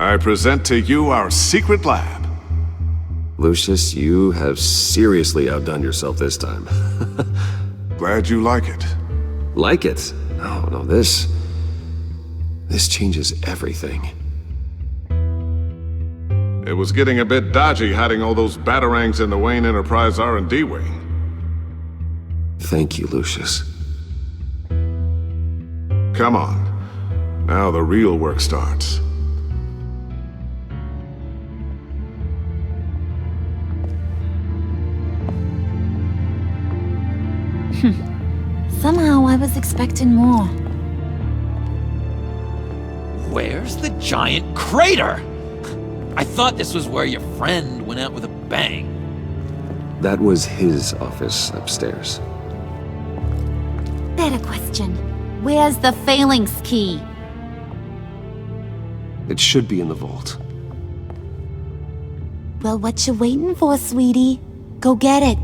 I present to you our secret lab. Lucius, you have seriously outdone yourself this time. Glad you like it. Like it? No, this changes everything. It was getting a bit dodgy hiding all those batarangs in the Wayne Enterprise R&D wing. Thank you, Lucius. Come on. Now the real work starts. Somehow I was expecting more. Where's the giant crater? I thought this was where your friend went out with a bang. That was his office upstairs. Better question. Where's the phalanx key? It should be in the vault. Well, what you waiting for, sweetie? Go get it.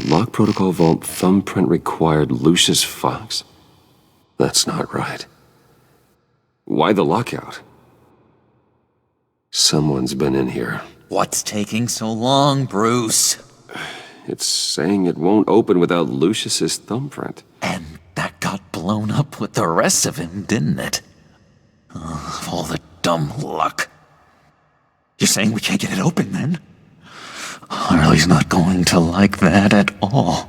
Lock protocol vault thumbprint required Lucius Fox. That's not right. Why the lockout? Someone's been in here. What's taking so long, Bruce? It's saying it won't open without Lucius's thumbprint. And that got blown up with the rest of him, didn't it? All the dumb luck. You're saying we can't get it open, then? Harley's not going to like that at all.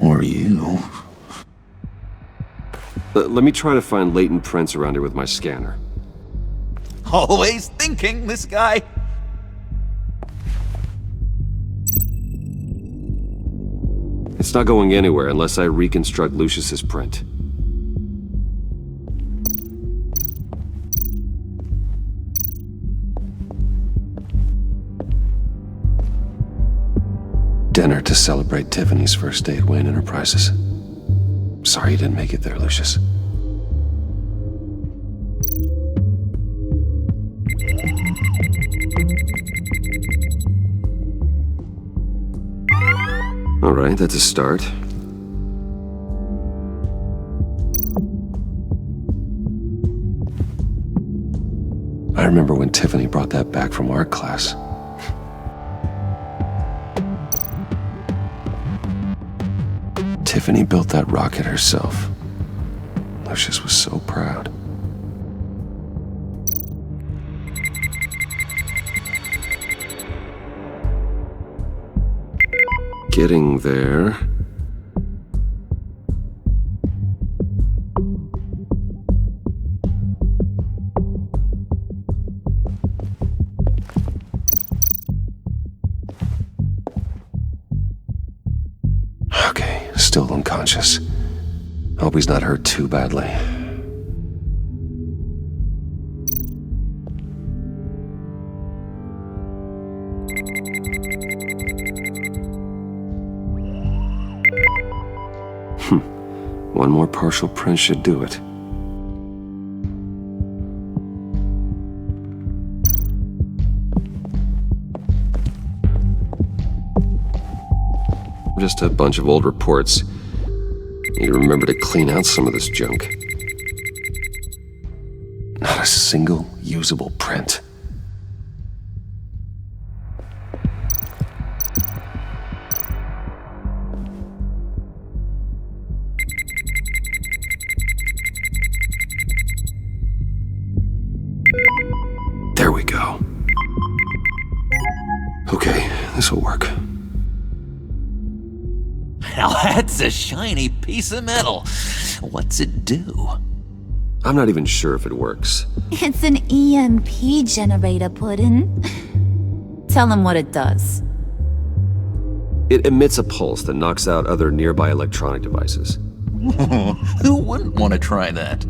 Or you. Let me try to find latent prints around here with my scanner. Always thinking, this guy. It's not going anywhere unless I reconstruct Lucius's print. Dinner to celebrate Tiffany's first day at Wayne Enterprises. Sorry you didn't make it there, Lucius. All right, that's a start. I remember when Tiffany brought that back from art class. Tiffany built that rocket herself. Lucius was so proud. Getting there. Okay, still unconscious. Hope he's not hurt too badly. One more partial print should do it. Just a bunch of old reports. Need to remember to clean out some of this junk. Not a single usable print. There we go. Okay, this will work. Now that's a shiny piece of metal. What's it do? I'm not even sure if it works. It's an EMP generator, Puddin'. Tell him what it does. It emits a pulse that knocks out other nearby electronic devices. Who wouldn't want to try that?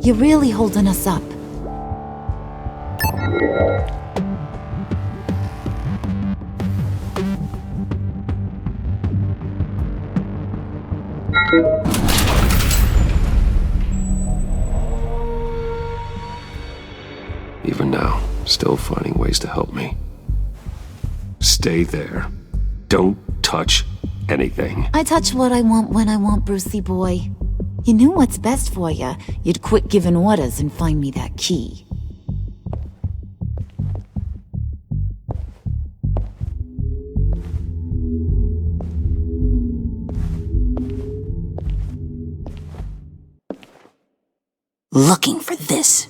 You're really holding us up. Even now, still finding ways to help me. Stay there. Don't touch anything. I touch what I want when I want, Brucey boy. You knew what's best for you. You'd quit giving orders and find me that key. Looking for this.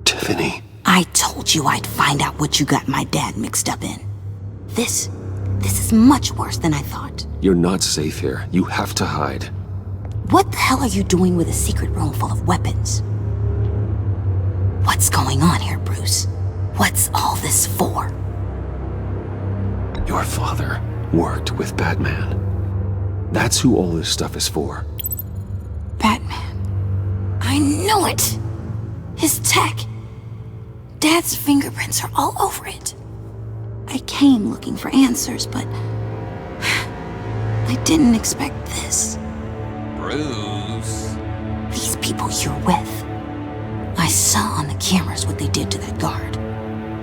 Tiffany. I told you I'd find out what you got my dad mixed up in. This is much worse than I thought. You're not safe here. You have to hide. What the hell are you doing with a secret room full of weapons? What's going on here, Bruce? What's all this for? Your father worked with Batman. That's who all this stuff is for. Batman. I knew it! His tech. Dad's fingerprints are all over it. I came looking for answers, but I didn't expect this. Bruce. These people you're with. I saw on the cameras what they did to that guard.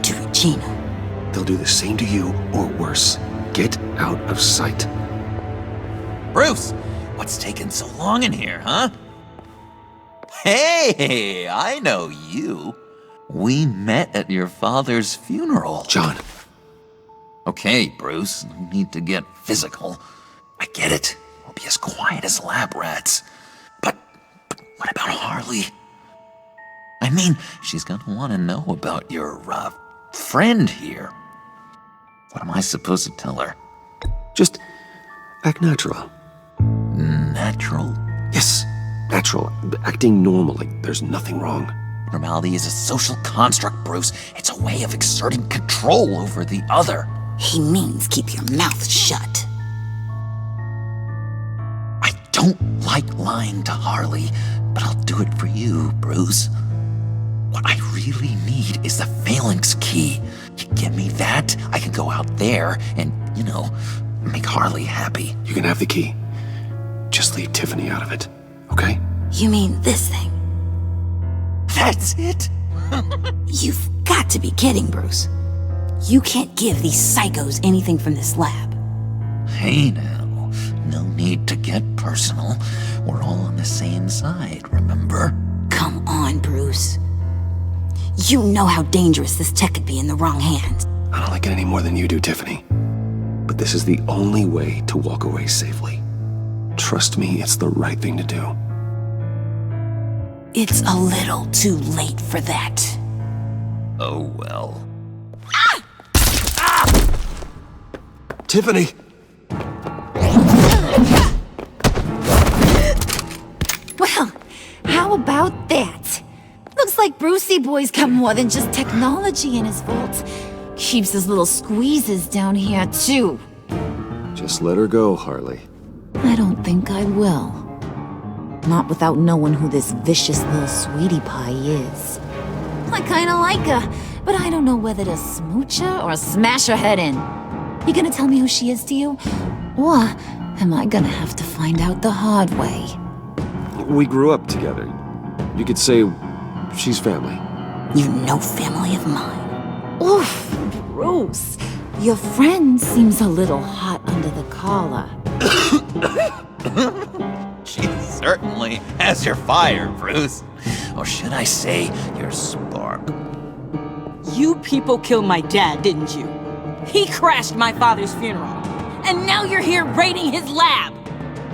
To Regina. They'll do the same to you, or worse. Get out of sight. Bruce, what's taking so long in here, huh? Hey, I know you. We met at your father's funeral. John. Okay, Bruce, no need to get physical. I get it. We'll be as quiet as lab rats. But what about Harley? I mean, she's gonna want to know about your, friend here. What am I supposed to tell her? Just act natural. Natural? Yes, natural. Acting normally. There's nothing wrong. Normality is a social construct, Bruce. It's a way of exerting control over the other. He means keep your mouth shut. I don't like lying to Harley, but I'll do it for you, Bruce. What I really need is the phalanx key. You give me that, I can go out there and, make Harley happy. You can have the key. Just leave Tiffany out of it, okay? You mean this thing? That's it? You've got to be kidding, Bruce. You can't give these psychos anything from this lab. Hey now, no need to get personal. We're all on the same side, remember? Come on, Bruce. You know how dangerous this tech could be in the wrong hands. I don't like it any more than you do, Tiffany. But this is the only way to walk away safely. Trust me, it's the right thing to do. It's a little too late for that. Oh well. Tiffany! Well, how about that? Looks like Brucey boy's got more than just technology in his vault. Keeps his little squeezes down here, too. Just let her go, Harley. I don't think I will. Not without knowing who this vicious little sweetie pie is. I kinda like her, but I don't know whether to smooch her or smash her head in. You gonna tell me who she is to you? Or am I gonna have to find out the hard way? We grew up together. You could say she's family. You're no family of mine. Oof, Bruce. Your friend seems a little hot under the collar. She certainly has your fire, Bruce. Or should I say, your spark. You people killed my dad, didn't you? He crashed my father's funeral. And now you're here raiding his lab!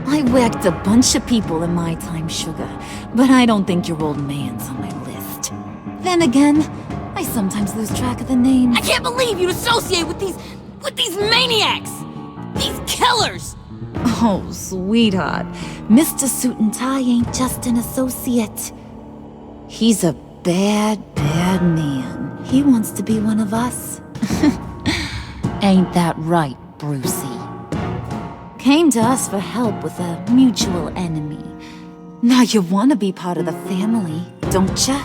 I whacked a bunch of people in my time, sugar, but I don't think your old man's on my list. Then again, I sometimes lose track of the names. I can't believe you'd associate with these maniacs! These killers! Oh, sweetheart, Mr. Suit and Tie ain't just an associate. He's a bad, bad man. He wants to be one of us. Ain't that right, Brucey? Came to us for help with a mutual enemy. Now you want to be part of the family, don't ya?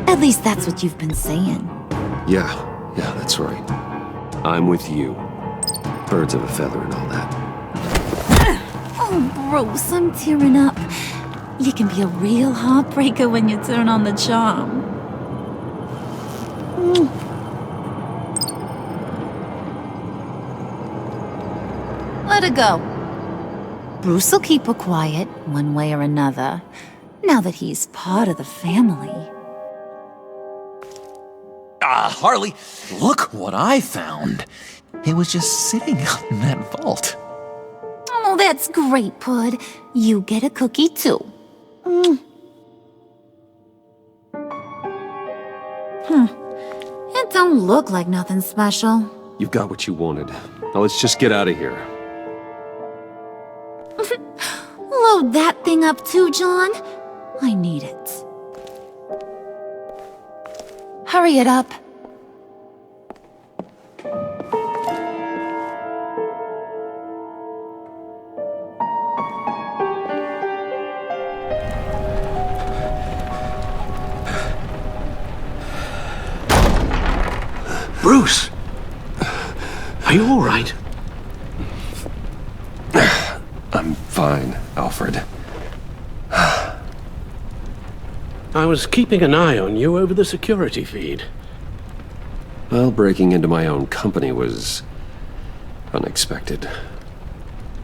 At least that's what you've been saying. Yeah, that's right. I'm with you. Birds of a feather and all that. Oh, Bruce, I'm tearing up. You can be a real heartbreaker when you turn on the charm. Let her go. Bruce will keep her quiet, one way or another, now that he's part of the family. Harley, look what I found. It was just sitting out in that vault. Oh, that's great, Pud. You get a cookie, too. It don't look like nothing special. You've got what you wanted. Now let's just get out of here. Load that thing up too, John. I need it. Hurry it up. Bruce! Are you all right? I'm fine, Alfred. I was keeping an eye on you over the security feed. Well, breaking into my own company was unexpected.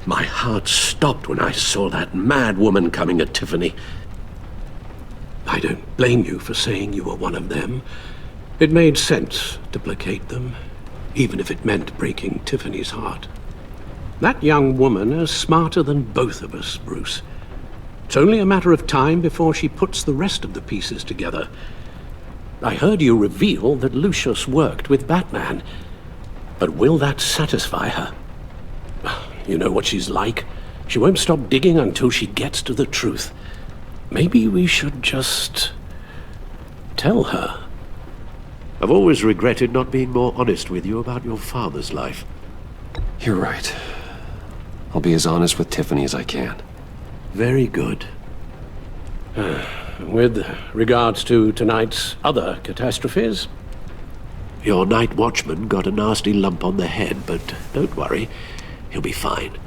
My heart stopped when I saw that mad woman coming at Tiffany. I don't blame you for saying you were one of them. It made sense to placate them, even if it meant breaking Tiffany's heart. That young woman is smarter than both of us, Bruce. It's only a matter of time before she puts the rest of the pieces together. I heard you reveal that Lucius worked with Batman. But will that satisfy her? You know what she's like. She won't stop digging until she gets to the truth. Maybe we should just tell her. I've always regretted not being more honest with you about your father's life. You're right. I'll be as honest with Tiffany as I can. Very good. With regards to tonight's other catastrophes, your night watchman got a nasty lump on the head, but don't worry, he'll be fine.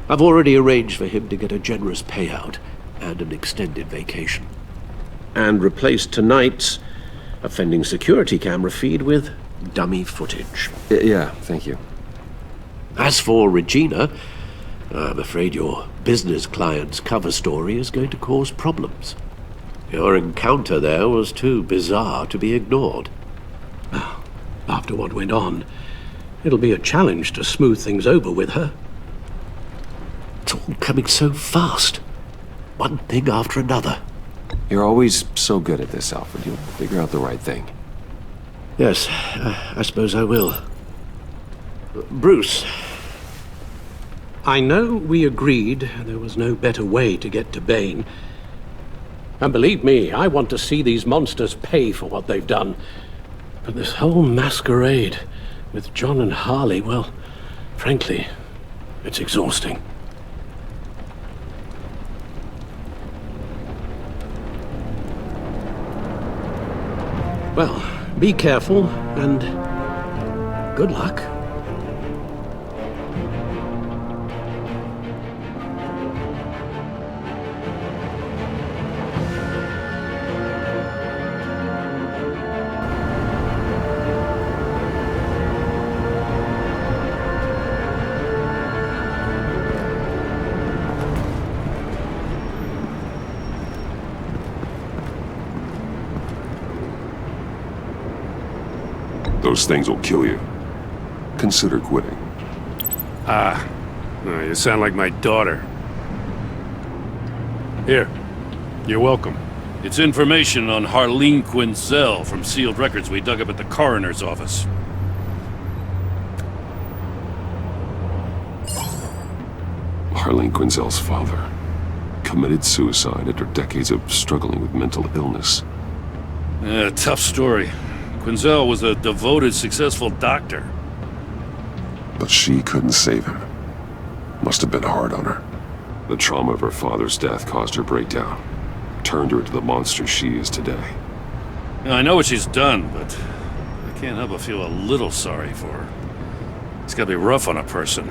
I've already arranged for him to get a generous payout and an extended vacation. And replaced tonight's offending security camera feed with dummy footage. Yeah, thank you. As for Regina, I'm afraid your business client's cover story is going to cause problems. Your encounter there was too bizarre to be ignored. After what went on, it'll be a challenge to smooth things over with her. It's all coming so fast. One thing after another. You're always so good at this, Alfred. You'll figure out the right thing. Yes, I suppose I will. Bruce, I know we agreed there was no better way to get to Bane. And believe me, I want to see these monsters pay for what they've done. But this whole masquerade with John and Harley, well, frankly, it's exhausting. Well, be careful and good luck. Those things will kill you. Consider quitting. You sound like my daughter. Here, you're welcome. It's information on Harleen Quinzel from sealed records we dug up at the coroner's office. Harleen Quinzel's father committed suicide after decades of struggling with mental illness. Yeah, tough story. Quinzel was a devoted, successful doctor. But she couldn't save him. Must have been hard on her. The trauma of her father's death caused her breakdown. Turned her into the monster she is today. Now, I know what she's done, but I can't help but feel a little sorry for her. It's gotta be rough on a person,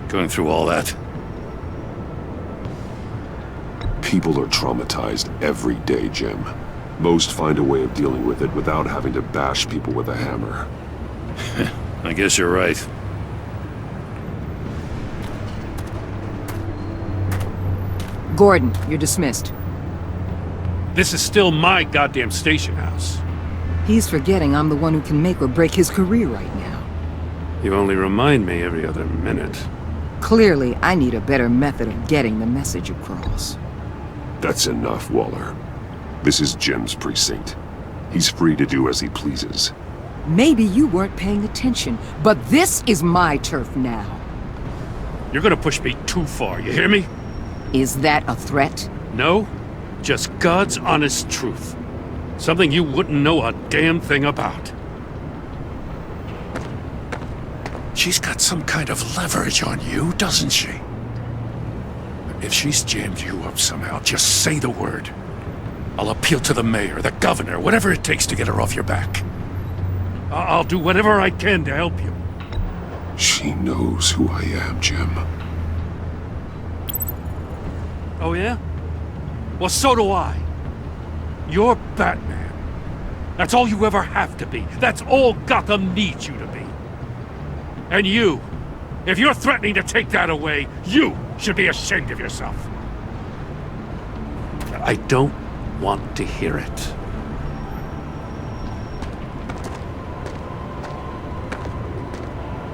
going through all that. People are traumatized every day, Jim. Most find a way of dealing with it without having to bash people with a hammer. I guess you're right. Gordon, you're dismissed. This is still my goddamn station house. He's forgetting I'm the one who can make or break his career right now. You only remind me every other minute. Clearly, I need a better method of getting the message across. That's enough, Waller. This is Jim's precinct. He's free to do as he pleases. Maybe you weren't paying attention, but this is my turf now. You're gonna push me too far, you hear me? Is that a threat? No, just God's honest truth. Something you wouldn't know a damn thing about. She's got some kind of leverage on you, doesn't she? If she's jammed you up somehow, just say the word. I'll appeal to the mayor, the governor, whatever it takes to get her off your back. I'll do whatever I can to help you. She knows who I am, Jim. Oh yeah? Well, so do I. You're Batman. That's all you ever have to be. That's all Gotham needs you to be. And you, if you're threatening to take that away, you should be ashamed of yourself. I don't want to hear it.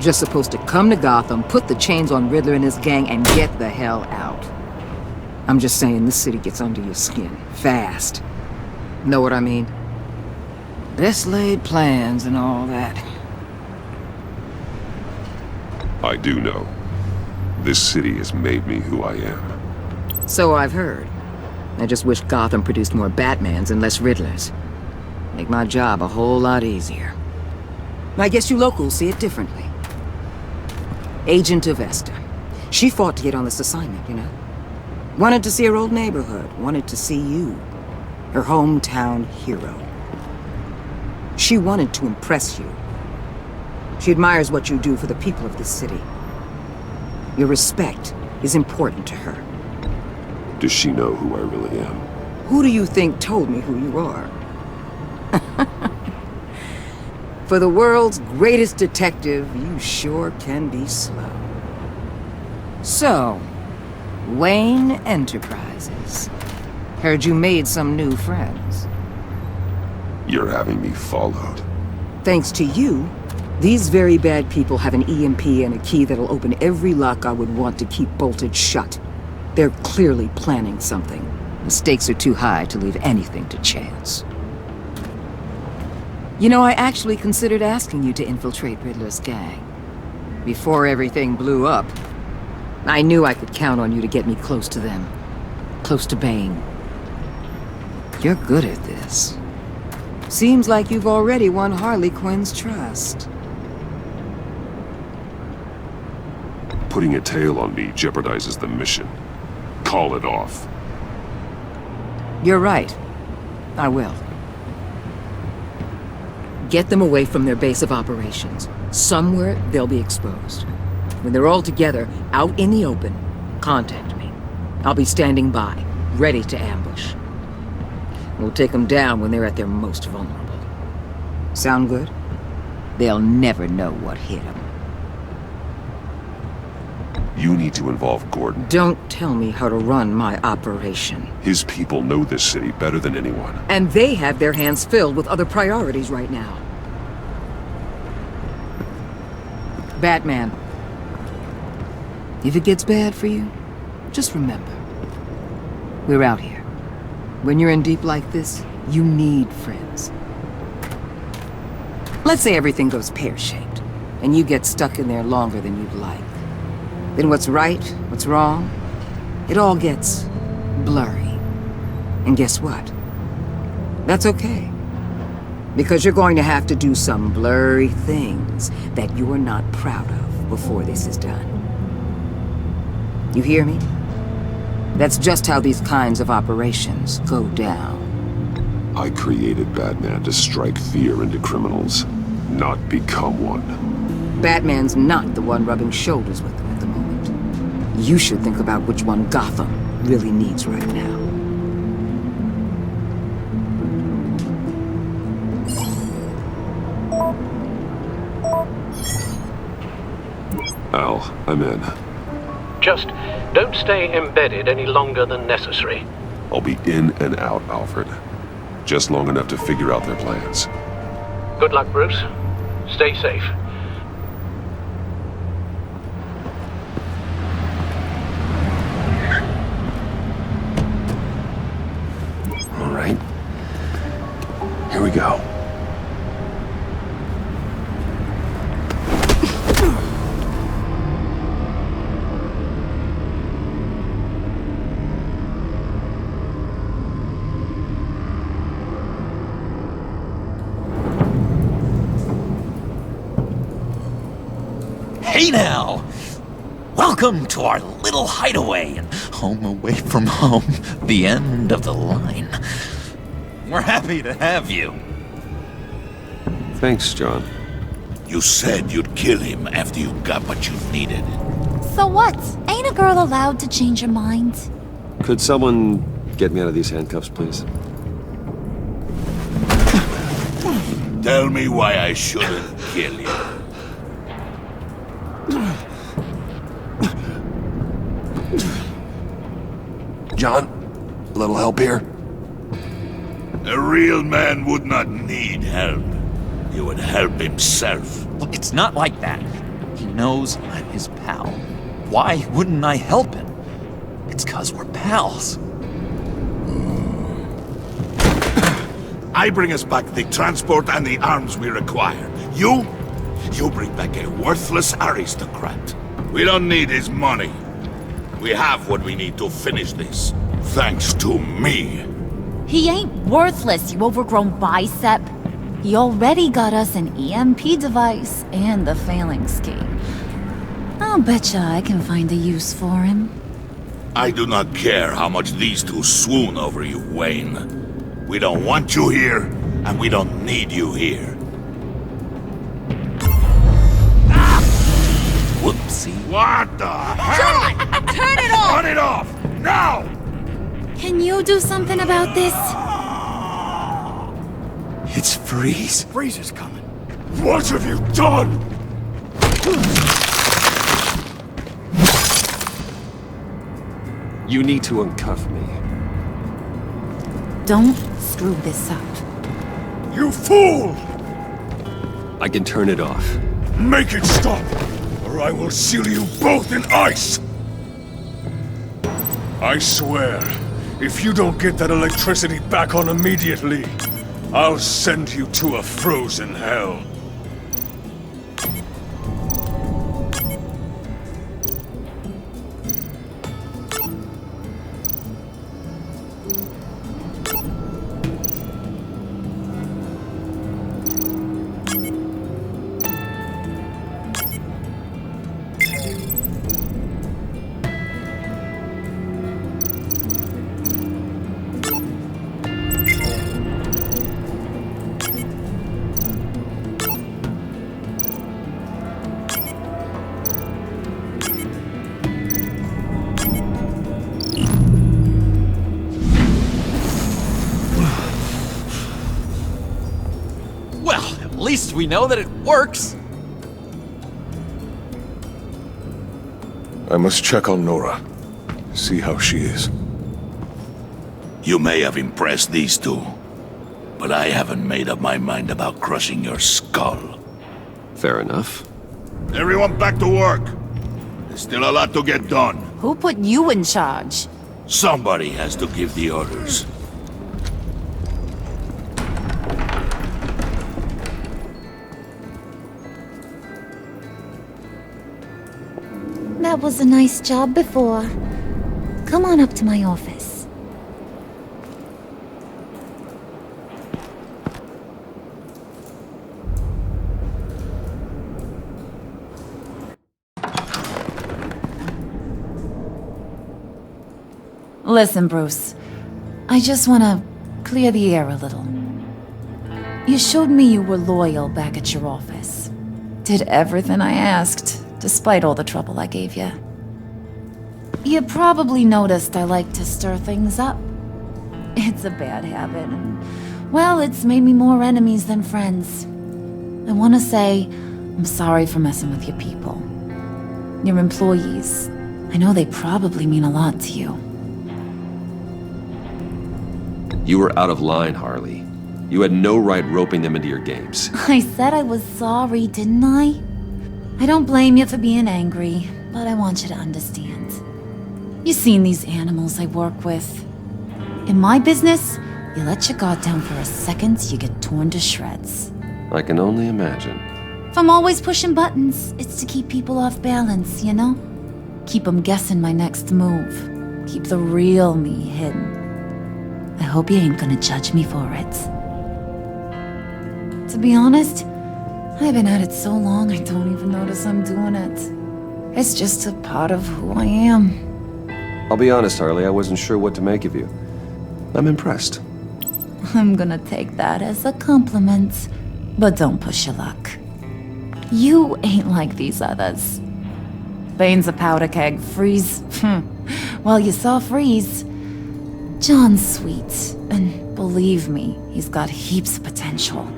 Just supposed to come to Gotham, put the chains on Riddler and his gang, and get the hell out. I'm just saying, this city gets under your skin. Fast. Know what I mean? Best laid plans and all that. I do know. This city has made me who I am. So I've heard. I just wish Gotham produced more Batmans and less Riddlers. Make my job a whole lot easier. I guess you locals see it differently. Agent of Esta. She fought to get on this assignment, you know? Wanted to see her old neighborhood. Wanted to see you. Her hometown hero. She wanted to impress you. She admires what you do for the people of this city. Your respect is important to her. Does she know who I really am? Who do you think told me who you are? For the world's greatest detective, you sure can be slow. So, Wayne Enterprises. Heard you made some new friends. You're having me followed. Thanks to you, these very bad people have an EMP and a key that'll open every lock I would want to keep bolted shut. They're clearly planning something. The stakes are too high to leave anything to chance. You know, I actually considered asking you to infiltrate Riddler's gang. Before everything blew up, I knew I could count on you to get me close to them. Close to Bane. You're good at this. Seems like you've already won Harley Quinn's trust. Putting a tail on me jeopardizes the mission. Call it off. You're right. I will. Get them away from their base of operations. Somewhere they'll be exposed. When they're all together, out in the open, contact me. I'll be standing by, ready to ambush. We'll take them down when they're at their most vulnerable. Sound good? They'll never know what hit them. You need to involve Gordon. Don't tell me how to run my operation. His people know this city better than anyone. And they have their hands filled with other priorities right now. Batman. If it gets bad for you, just remember. We're out here. When you're in deep like this, you need friends. Let's say everything goes pear-shaped, and you get stuck in there longer than you'd like. Then what's right, what's wrong, it all gets blurry. And guess what? That's okay. Because you're going to have to do some blurry things that you're not proud of before this is done. You hear me? That's just how these kinds of operations go down. I created Batman to strike fear into criminals, not become one. Batman's not the one rubbing shoulders with them at the moment. You should think about which one Gotham really needs right now. Al, I'm in. Just don't stay embedded any longer than necessary. I'll be in and out, Alfred. Just long enough to figure out their plans. Good luck, Bruce. Stay safe. All right. Here we go. Hey now! Welcome to our little hideaway and home away from home, the end of the line. We're happy to have you. Thanks, John. You said you'd kill him after you got what you needed. So what? Ain't a girl allowed to change her mind? Could someone get me out of these handcuffs, please? Tell me why I shouldn't kill you. John, a little help here? A real man would not need help. He would help himself. Look, it's not like that. He knows I'm his pal. Why wouldn't I help him? It's 'cause we're pals. I bring us back the transport and the arms we require. You bring back a worthless aristocrat. We don't need his money. We have what we need to finish this. Thanks to me. He ain't worthless, you overgrown bicep. He already got us an EMP device and the phalanx key. I'll betcha I can find a use for him. I do not care how much these two swoon over you, Wayne. We don't want you here, and we don't need you here. Whoopsie. What the hell? Turn it off! Turn it off! Now! Can you do something about this? It's Freeze. Freeze is coming. What have you done? You need to uncuff me. Don't screw this up. You fool! I can turn it off. Make it stop, or I will seal you both in ice! I swear, if you don't get that electricity back on immediately, I'll send you to a frozen hell. At least we know that it works. I must check on Nora. See how she is. You may have impressed these two, but I haven't made up my mind about crushing your skull. Fair enough. Everyone back to work. There's still a lot to get done. Who put you in charge? Somebody has to give the orders. That was a nice job before. Come on up to my office. Listen, Bruce. I just want to clear the air a little. You showed me you were loyal back at your office. Did everything I asked, despite all the trouble I gave you. You probably noticed I like to stir things up. It's a bad habit, and, well, it's made me more enemies than friends. I want to say I'm sorry for messing with your people. Your employees. I know they probably mean a lot to you. You were out of line, Harley. You had no right roping them into your games. I said I was sorry, didn't I? I don't blame you for being angry, but I want you to understand. You've seen these animals I work with. In my business, you let your guard down for a second, you get torn to shreds. I can only imagine. If I'm always pushing buttons, it's to keep people off balance, you know? Keep them guessing my next move. Keep the real me hidden. I hope you ain't gonna judge me for it. To be honest, I've been at it so long I don't even notice I'm doing it. It's just a part of who I am. I'll be honest, Harley, I wasn't sure what to make of you. I'm impressed. I'm gonna take that as a compliment, but don't push your luck. You ain't like these others. Bane's a powder keg, Freeze. Well, you saw Freeze. John's sweet, and believe me, he's got heaps of potential.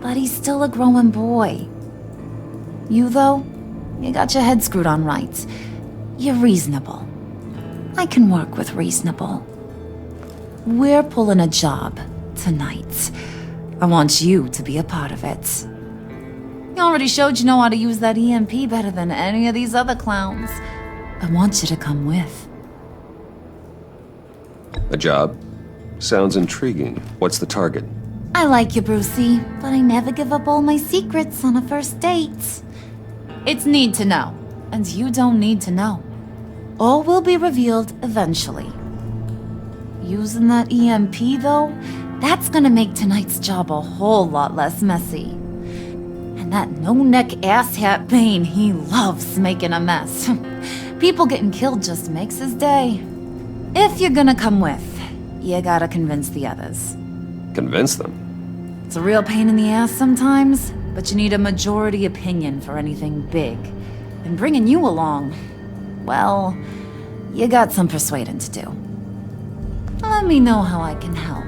But he's still a growing boy. You, though, you got your head screwed on right. You're reasonable. I can work with reasonable. We're pulling a job tonight. I want you to be a part of it. You already showed you know how to use that EMP better than any of these other clowns. I want you to come with. A job? Sounds intriguing. What's the target? I like you, Brucey, but I never give up all my secrets on a first date. It's need to know, and you don't need to know. All will be revealed eventually. Using that EMP, though, that's gonna make tonight's job a whole lot less messy. And that no-neck asshat Bane, he loves making a mess. People getting killed just makes his day. If you're gonna come with, you gotta convince the others. Convince them? It's a real pain in the ass sometimes, but you need a majority opinion for anything big. And bringing you along, well, you got some persuading to do. Let me know how I can help.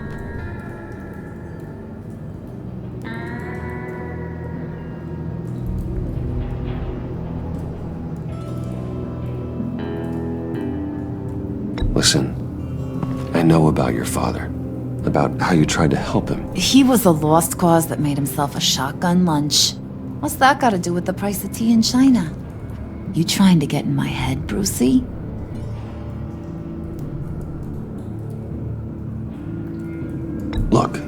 Listen, I know about your father. About how you tried to help him. He was a lost cause that made himself a shotgun lunch. What's that got to do with the price of tea in China? You trying to get in my head, Brucey? Look,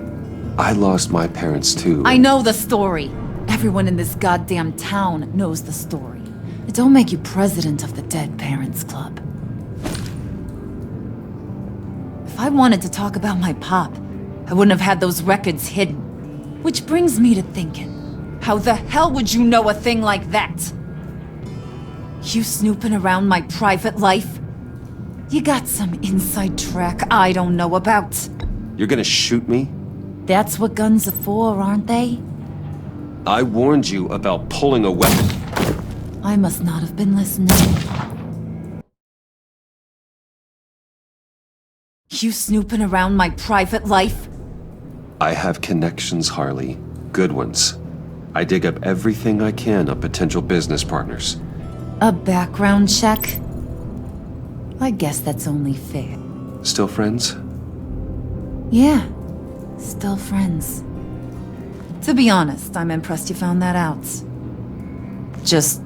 I lost my parents too. I know the story. Everyone in this goddamn town knows the story. It don't make you president of the Dead Parents Club. If I wanted to talk about my pop, I wouldn't have had those records hidden. Which brings me to thinking, how the hell would you know a thing like that? You snooping around my private life? You got some inside track I don't know about. You're gonna shoot me? That's what guns are for, aren't they? I warned you about pulling a weapon. I must not have been listening. You snooping around my private life? I have connections, Harley. Good ones. I dig up everything I can on potential business partners. A background check? I guess that's only fair. Still friends? Yeah, still friends. To be honest, I'm impressed you found that out. Just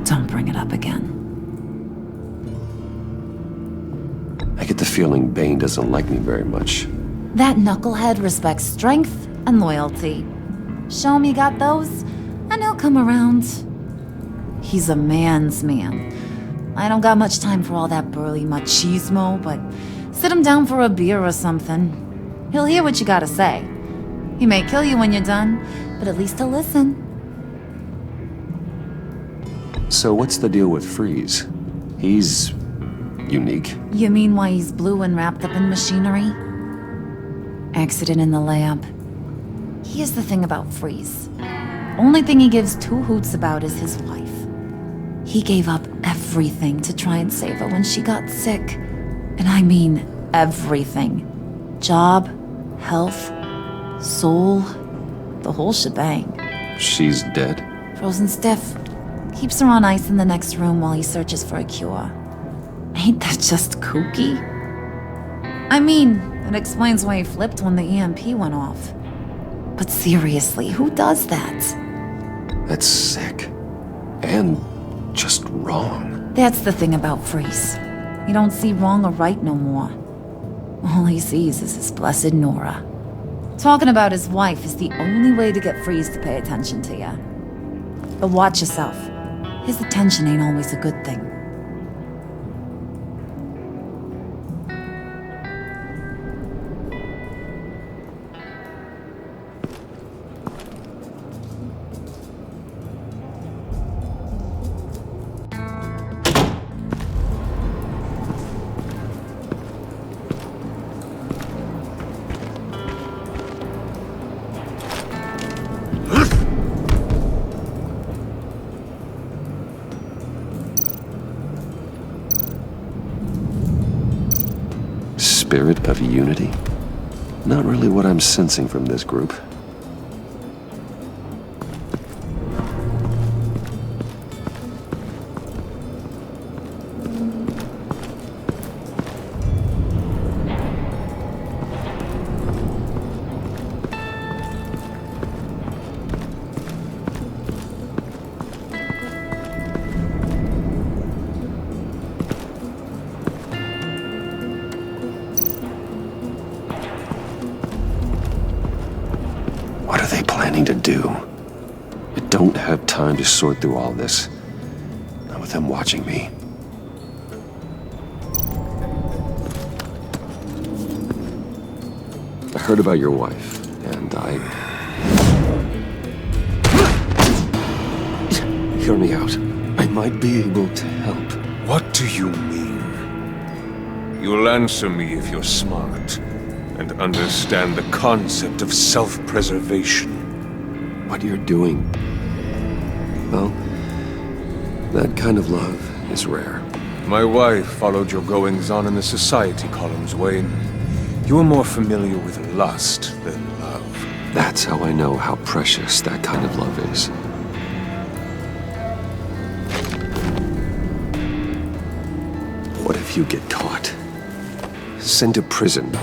don't bring it up again. I get the feeling Bane doesn't like me very much. That knucklehead respects strength and loyalty. Show him you got those, and he'll come around. He's a man's man. I don't got much time for all that burly machismo, but sit him down for a beer or something. He'll hear what you gotta say. He may kill you when you're done, but at least he'll listen. So what's the deal with Freeze? He's unique. You mean why he's blue and wrapped up in machinery? Accident in the lab. Here's the thing about Freeze. Only thing he gives two hoots about is his wife. He gave up everything to try and save her when she got sick. And I mean everything. Job, health, soul, the whole shebang. She's dead? Frozen stiff. Keeps her on ice in the next room while he searches for a cure. Ain't that just kooky? I mean, it explains why he flipped when the EMP went off. But seriously, who does that? That's sick. And just wrong. That's the thing about Freeze. He don't see wrong or right no more. All he sees is his blessed Nora. Talking about his wife is the only way to get Freeze to pay attention to ya. But watch yourself. His attention ain't always a good thing. Spirit of unity? Not really what I'm sensing from this group. What are they planning to do? I don't have time to sort through all this. Not with them watching me. I heard about your wife, and Hear me out. I might be able to help. What do you mean? You'll answer me if you're smart and understand the concept of self-preservation. What you're doing, well, that kind of love is rare. My wife followed your goings-on in the society columns, Wayne. You are more familiar with lust than love. That's how I know how precious that kind of love is. What if you get caught? Sent to prison?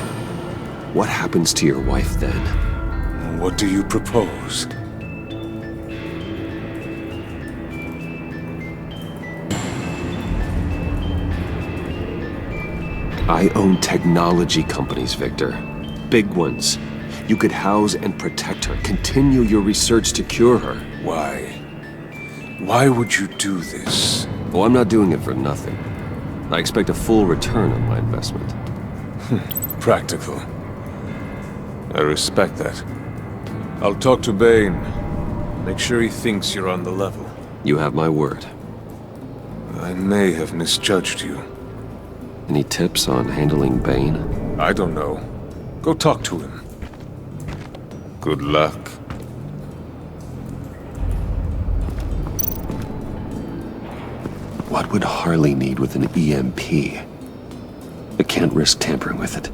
What happens to your wife then? What do you propose? I own technology companies, Victor. Big ones. You could house and protect her, continue your research to cure her. Why? Why would you do this? Oh, I'm not doing it for nothing. I expect a full return on my investment. Practical. I respect that. I'll talk to Bane. Make sure he thinks you're on the level. You have my word. I may have misjudged you. Any tips on handling Bane? I don't know. Go talk to him. Good luck. What would Harley need with an EMP? I can't risk tampering with it.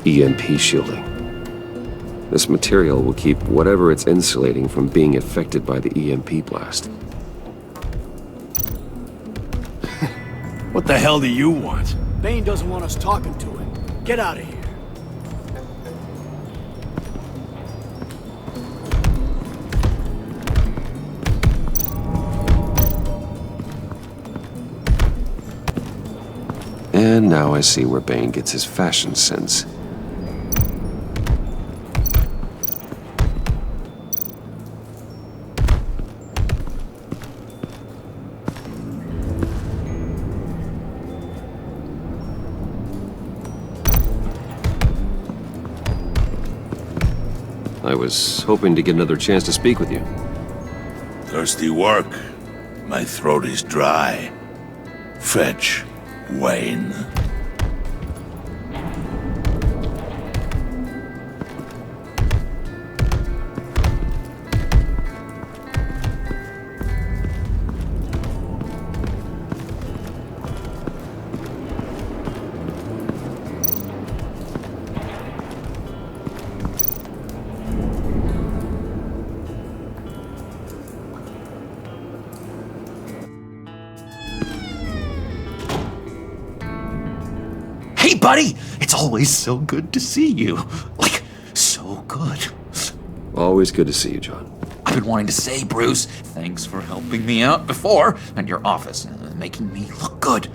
EMP shielding. This material will keep whatever it's insulating from being affected by the EMP blast. What the hell do you want? Bane doesn't want us talking to him. Get out of here. And now I see where Bane gets his fashion sense. I was hoping to get another chance to speak with you. Thirsty work. My throat is dry. Fetch, Wayne. Hey, buddy! It's always so good to see you. Like, so good. Always good to see you, John. I've been wanting to say, Bruce, thanks for helping me out before at your office, making me look good.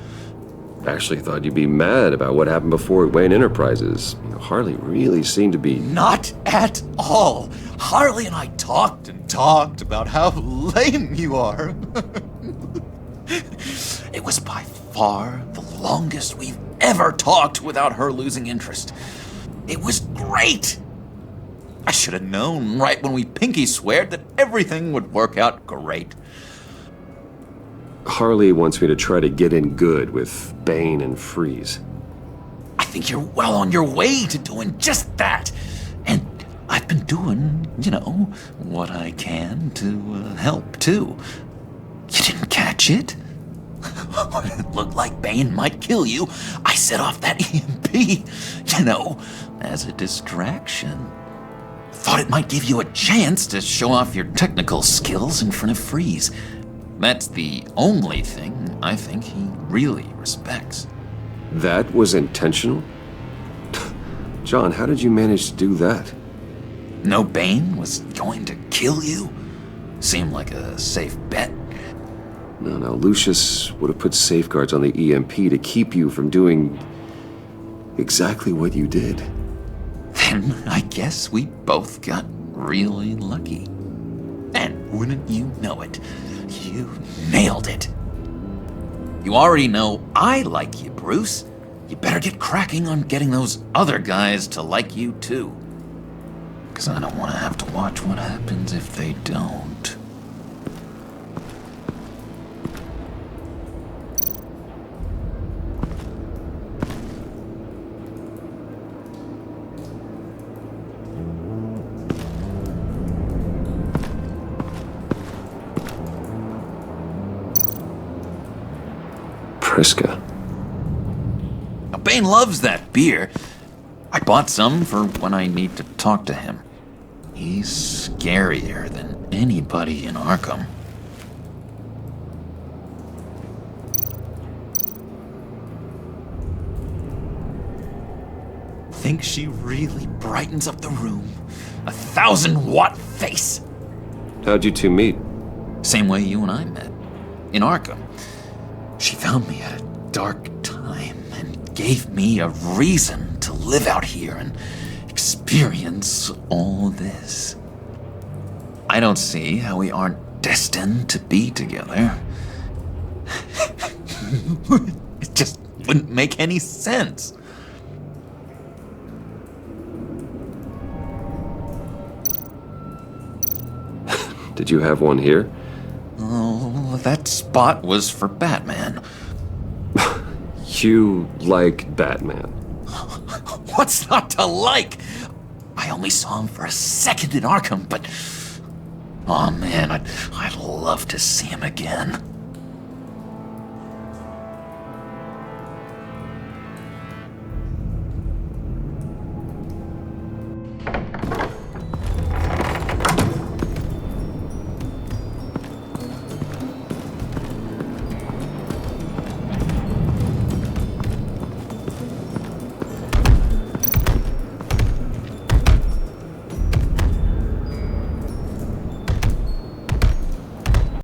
Actually thought you'd be mad about what happened before at Wayne Enterprises. Harley really seemed to be... Not at all. Harley and I talked and talked about how lame you are. It was by far the longest we've ever talked without her losing interest. It was great. I should have known right when we pinky sweared that everything would work out great. Harley wants me to try to get in good with Bane and Freeze. I think you're well on your way to doing just that. And I've been doing, what I can to help, too. You didn't catch it? When it looked like Bane might kill you, I set off that EMP, as a distraction. Thought it might give you a chance to show off your technical skills in front of Freeze. That's the only thing I think he really respects. That was intentional? John, how did you manage to do that? No, Bane was going to kill you? Seemed like a safe bet. No, Lucius would have put safeguards on the EMP to keep you from doing exactly what you did. Then I guess we both got really lucky. And wouldn't you know it, you nailed it. You already know I like you, Bruce. You better get cracking on getting those other guys to like you too. 'Cause I don't want to have to watch what happens if they don't. Priska. Bane loves that beer. I bought some for when I need to talk to him. He's scarier than anybody in Arkham. Think she really brightens up the room. 1,000-watt face. How'd you two meet? Same way you and I met. In Arkham. She found me at a dark time and gave me a reason to live out here and experience all this. I don't see how we aren't destined to be together. It just wouldn't make any sense. Did you have one here? Oh, that spot was for Batman. You like Batman? What's not to like? I only saw him for a second in Arkham, but... Oh man, I'd love to see him again.